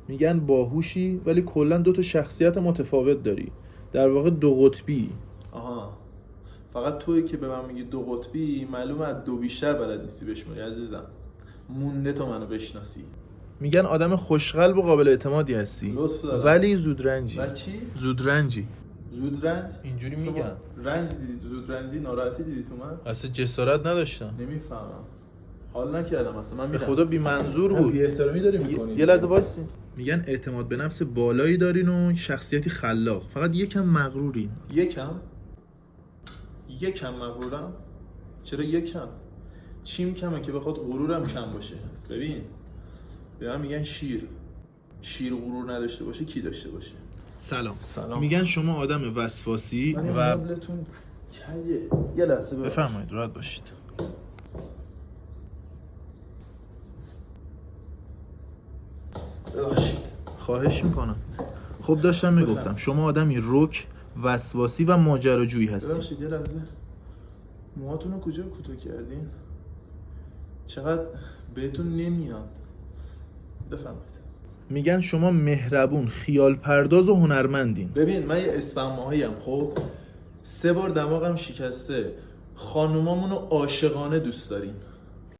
میگن باهوشی ولی کلا 2 تا شخصیت متفاوت داری، در واقع 2 قطبی. آها، فقط تویی که به من میگی 2 قطبی، معلومه از 2 بیشتر بلد نیستی بشماری عزیزم. مونده تو منو بشناسی. میگن آدم خوشقلب و قابل اعتمادی هستی لطف دارم. ولی زودرنجی. و چی؟ زودرنجی. زود رنج؟ اینجوری شما میگن. رنج دیدی؟ زود رنجی؟ ناراحتی دیدی تو من؟ اصلا جسارت نداشتم. نمیفهمم. حال نکردم اصلا. من به میرم. خدا بی منظور بود. بی احترامی داری میکنی. یه لحظه وایس. میگن اعتماد به نفس بالایی دارین و شخصیتی خلاق، فقط یکم مغرورین. یکم مغرورم؟ چرا یکم؟ چیم کمه که بخواد غرورم کم باشه؟ ببین، به من میگن شیر غرور نداشته باشه کی داشته باشه؟ سلام. سلام. میگن شما آدم وسواسی و مبلتون کجه. یه لحظه بفرمایید راحت باشید. ببخشید. خواهش میکنم. خب داشتم میگفتم شما آدمی رک، وسواسی و ماجراجویی هستی. ببخشید یه لحظه. موهاتون رو کجا کوتاه کردین؟ چقدر بهتون نمیاد. بفهمید. میگن شما مهربون، خیال پرداز و هنرمندین. ببین من یه اسفند ماهیم، خب 3 بار دماغم شکسته. خانومامونو عاشقانه دوست داریم.